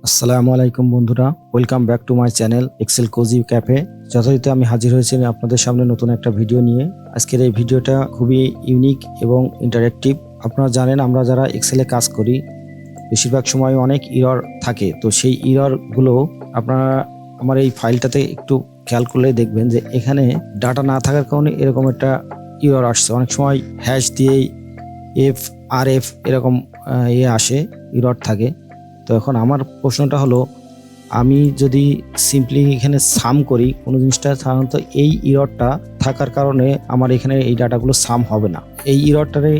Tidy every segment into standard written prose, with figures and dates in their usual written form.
আসসালামু আলাইকুম বন্ধুরা, welcome back to my channel excel cozy cafe. যথারীতি আমি হাজির হয়েছি আপনাদের সামনে নতুন একটা ভিডিও নিয়ে। আজকের এই ভিডিওটা খুবই ইউনিক এবং ইন্টারেক্টিভ। আপনারা জানেন, আমরা যারা এক্সেলে কাজ করি বেশিরভাগ সময় অনেক ইরর থাকে। তো সেই ইররগুলো আপনারা আমার এই ফাইলটাতে একটু খেয়াল করলে দেখবেন যে এখানে ডাটা না থাকার কারণে এরকম একটা ইরর আসছে। অনেক সময় হ্যাশ দিয়েই এফ এরকম আসে, ইরর থাকে। তো এখন আমার প্রশ্নটা হলো, আমি যদি সিম্পলি এখানে সাম করি কোনো জিনিসটা, সাধারণত এই ইররটা থাকার কারণে আমার এখানে এই ডাটাগুলো সাম হবে না। এই ইররটারে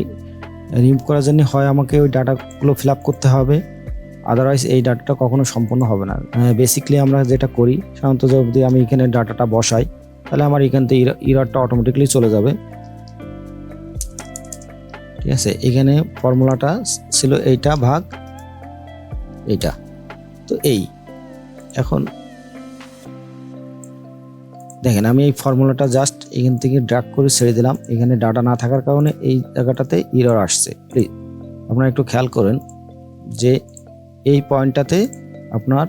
রিমুভ করার জন্য হয় আমাকে ওই ডাটাগুলো ফিল আপ করতে হবে, আদারওয়াইজ এই ডাটাটা কখনো সম্পূর্ণ হবে না। বেসিক্যালি আমরা যেটা করি, সাধারণত যদি আমি এখানে ডাটাটা বসাই তাহলে আমার এখান থেকে ইররটা অটোমেটিক্যালি চলে যাবে। ঠিক আছে, এখানে ফর্মুলাটা ছিল এইটা ভাগ এইটা। তো এখন দেখেন, আমি এই ফর্মুলাটা জাস্ট এখান থেকে ড্র্যাগ করে ছেড়ে দিলাম। এখানে ডাটা না থাকার কারণে এই জায়গাটাতে এরর আসছে। প্লিজ আপনারা একটু খেয়াল করেন যে এই পয়েন্টটাতে আপনার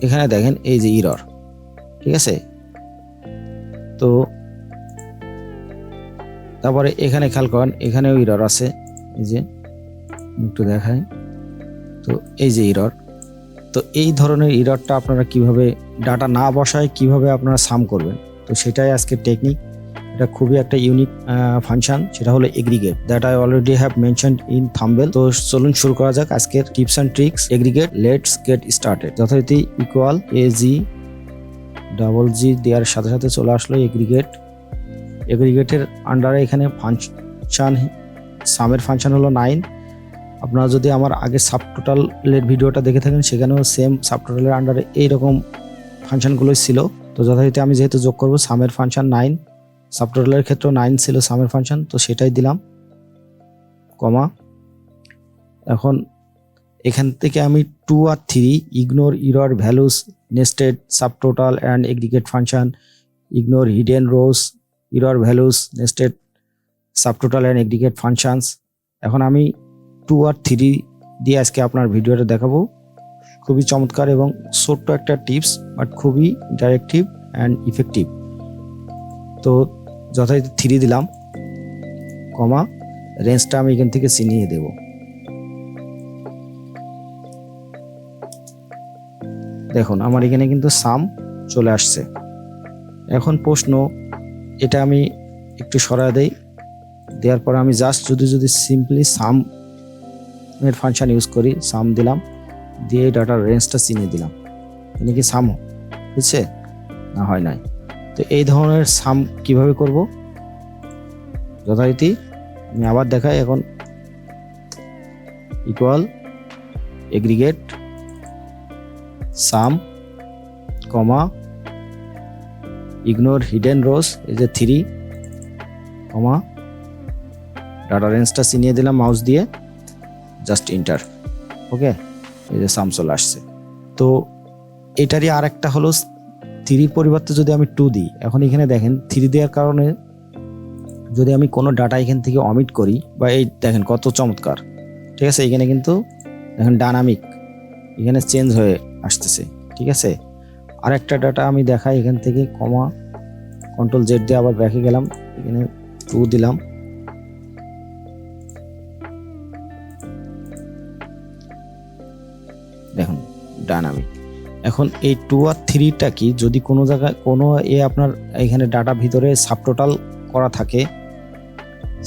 এখানে দেখেন এই যে এরর, ঠিক আছে। তো তারপরে এখানে খেয়াল করেন, এখানেও এরর আছে। এই যে একটু দেখাই, তো এই যে এরর। তো এই ধরনের এররটা আপনারা কিভাবে, ডাটা না বসায় কিভাবে আপনারা সাম করবেন, তো সেটাই আজকের টেকনিক। এটা খুবই একটা ইউনিক ফাংশন, সেটা হলো aggregate, that I already have mentioned in thumbnail. তো চলুন শুরু করা যাক আজকের tips and tricks. Aggregate, let's get started. যথারীতি ইকুয়াল AG দেওয়ার সাথে সাথে চলে আসলো এগ্রিগেট। এগ্রিগেটের আন্ডারে এখানে ফাংশন, সামের ফাংশন হলো 9। আপনারা যদি আমার আগে সাবটোটালের ভিডিওটা দেখে থাকেন, সেখানেও সেম সাবটোটালের আন্ডারে এইরকম ফাংশনগুলোই ছিল। তো যথারীতি আমি যেহেতু যোগ করব সামের ফাংশন 9, সাবটোটালের ক্ষেত্রেও 9 ছিল সামের ফাংশন, তো সেটাই দিলাম, কমা। এখন এখান থেকে আমি 2 আর 3 ignore error values, nested subtotal and aggregate function, ignore hidden rose, error values, nested subtotal and aggregate functions. এখন আমি 2 আর 3 দিয়ে আজকে আপনার ভিডিওটা দেখাবো। খুবই চমৎকার এবং ছোট্ট একটা টিপস, বাট খুবই ইন্টারেক্টিভ অ্যান্ড ইফেক্টিভ। তো যথারীতি 3 দিলাম, কমা, রেঞ্জটা আমি এখান থেকে চিনিয়ে দেব। দেখুন আমার এখানে কিন্তু সাম চলে আসছে। এখন প্রশ্ন, এটা আমি একটু সরায় দেই, দেওয়ার পর আমি জাস্ট যদি সিম্পলি সাম এর ফাংশন ইউজ করি, সাম দিলাম, দিয়ে ডাটার রেঞ্জটা চিনিয়ে দিলাম, এখানে কি সাম হচ্ছে না হয় নাই। তো এই ধরনের সাম কিভাবে করব, যথারীতি আমি আবার দেখাই। এখন ইকুয়াল এগ্রিগেট সাম, কমা, ইগনোর হিডেন রোজ, এই যে 3, কমা, ডাটা রেঞ্জটা চিনিয়ে দিলাম মাউস দিয়ে, জাস্ট ইন্টার। ওকে, এই যে সাম চলে আসছে। তো এটারই আর একটা হলো 3 পরিবর্তে যদি আমি 2 দিই। এখন এখানে দেখেন 3 দেওয়ার কারণে যদি আমি কোনো ডাটা এখান থেকে অমিট করি, বা এই দেখেন কত চমৎকার, ঠিক আছে। এখানে কিন্তু দেখেন ডাইনামিক, এখানে চেঞ্জ হয়ে আসতেছে, ঠিক আছে। আর একটা ডাটা আমি দেখাই এখান থেকে, কমা, কন্ট্রোল জেড দিয়ে আবার ব্যাকে গেলাম, এখানে 2 দিলাম, দেখুন ডাইনামিক। এখন এই 2 আর 3টা কি, যদি কোনো জায়গায় কোনো আপনার এখানে ডাটা ভিতরে সাবটোটাল করা থাকে,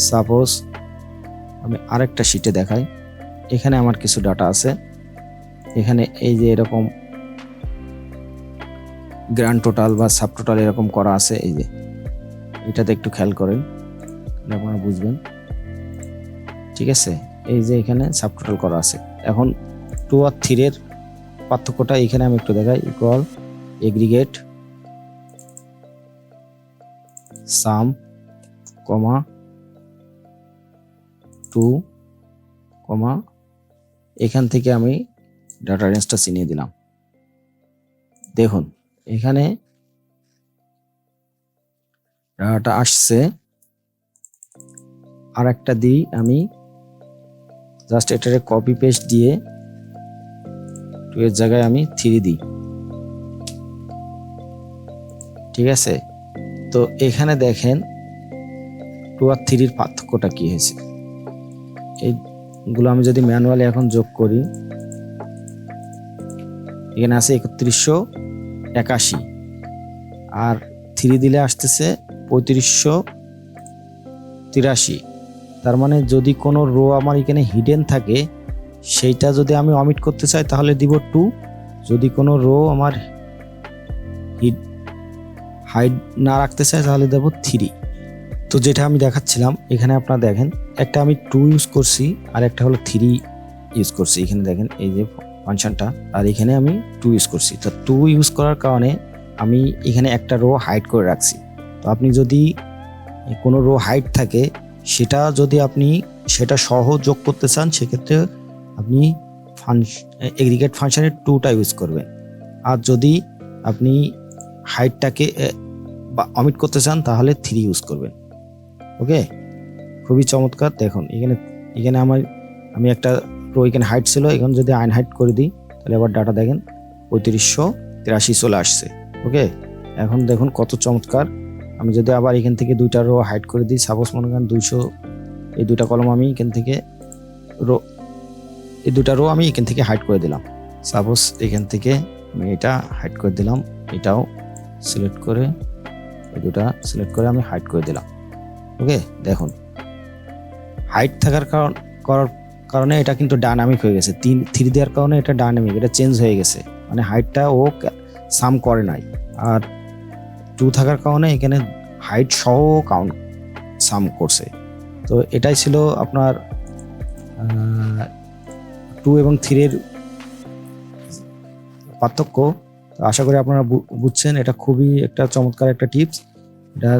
সাপোজ আমি আরেকটা শিটে দেখাই, এখানে আমার কিছু ডাটা আছে, এখানে এই যে এরকম গ্র্যান্ড টোটাল বা সাবটোটাল এরকম করা আছে। এই যে এটাতে একটু খেয়াল করেন, আপনারা বুঝবেন, ঠিক আছে। এই যে এখানে সাবটোটাল করা আছে। এখন 2 আর 3 এর পার্থক্যটা এখানে আমি একটু দেখাই। ইকুয়াল এগ্রিগেট সাম, কমা, 2, কমা, এখান থেকে আমি ডাটা রেঞ্জটা চিনিয়ে দিলাম। দেখুন এখানে ডাটা আসছে। আর একটা দিই আমি, জাস্ট এটারে কপি পেস্ট দিয়ে 2 এর জায়গায় আমি 3 দিই। ঠিক আছে, তো এখানে দেখেন 2 আর 3 এর পার্থক্যটা কি হয়েছে। এইগুলো আমি যদি ম্যানুয়ালি এখন যোগ করি, এখানে আছে 3181 আর 3 দিলে আসতেছে 3583। তার মানে যদি কোনো রো আমার এখানে হিডেন থাকে সেইটা যদি আমি অমিট করতে চাই তাহলে দিব 2, যদি কোনো রো আমার হাইড না রাখতে চাই তাহলে দেব 3। তো যেটা আমি দেখাচ্ছিলাম এখানে আপনারা দেখেন একটা আমি 2 ইউজ করছি আর একটা হলো 3 ইউজ করছি। এখানে দেখেন এই যে ফাংশনটা, আর এখানে আমি 2 ইউজ করছি। তো 2 ইউজ করার কারণে আমি এখানে একটা রো হাইড করে রাখছি। তো আপনি যদি কোনো রো হাইড থাকে সেটা যদি আপনি সেটা সহ যোগ করতে চান সেক্ষেত্রে আপনি এগ্রিগেট ফাংশনের 2টা ইউজ করবেন। আর যদি আপনি হাইটটাকে অমিট করতে চান তাহলে 3 ইউজ করবেন। ওকে, খুবই চমৎকার। দেখুন এখানে আমি একটা রো এখানে হাইট ছিল, এখন যদি আনহাইড করে দিই তাহলে আবার ডাটা দেখেন 3583 চলে আসছে। ওকে, এখন দেখুন কত চমৎকার। আমি যদি আবার এখান থেকে 2টা রো হাইড করে দিই, সাপোজ মনে করেন 200, এই 2টা কলম আমি এখান থেকে এই 2টা রো আমি এখান থেকে হাইড করে দিলাম। সাপোজ এখান থেকে আমি এটা হাইড করে দিলাম, এটাও সিলেক্ট করে এই 2টা সিলেক্ট করে আমি হাইড করে দিলাম। ওকে, দেখুন হাইট থাকার কারণে এটা কিন্তু ডাইনামিক হয়ে গেছে। 3 দেওয়ার কারণে এটা ডাইনামিক, এটা চেঞ্জ হয়ে গেছে, মানে হাইটটা ও সাম করে নাই। আর 2 থাকার কারণে এখানে হাইট সহ কাউন্ট সাম করছে। তো এটাই ছিল আপনার 2 এবং 3 এর পার্থক্য। আশা করি আপনারা বুঝছেন। এটা খুবই একটা চমৎকার একটা টিপস। এটা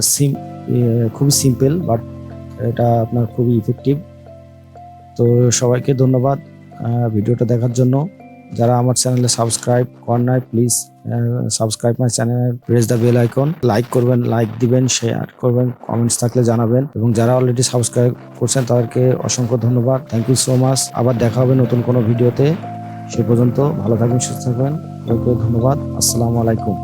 খুবই সিম্পল বাট এটা আপনার খুবই ইফেক্টিভ। তো সবাইকে ধন্যবাদ ভিডিওটা দেখার জন্য। যারা আমার চ্যানেলে সাবস্ক্রাইব করেন নাই please subscribe my channel, press the bell icon, like করবেন, লাইক দিবেন, শেয়ার করবেন, কমেন্টস থাকলে জানাবেন, এবং যারা অলরেডি সাবস্ক্রাইব করছেন তাদেরকে অসংখ্য ধন্যবাদ। Thank you so much. আবার দেখা হবে নতুন কোনো ভিডিওতে। সে পর্যন্ত ভালো থাকবেন, সুস্থ থাকবেন। ধন্যবাদ। আসসালামু আলাইকুম।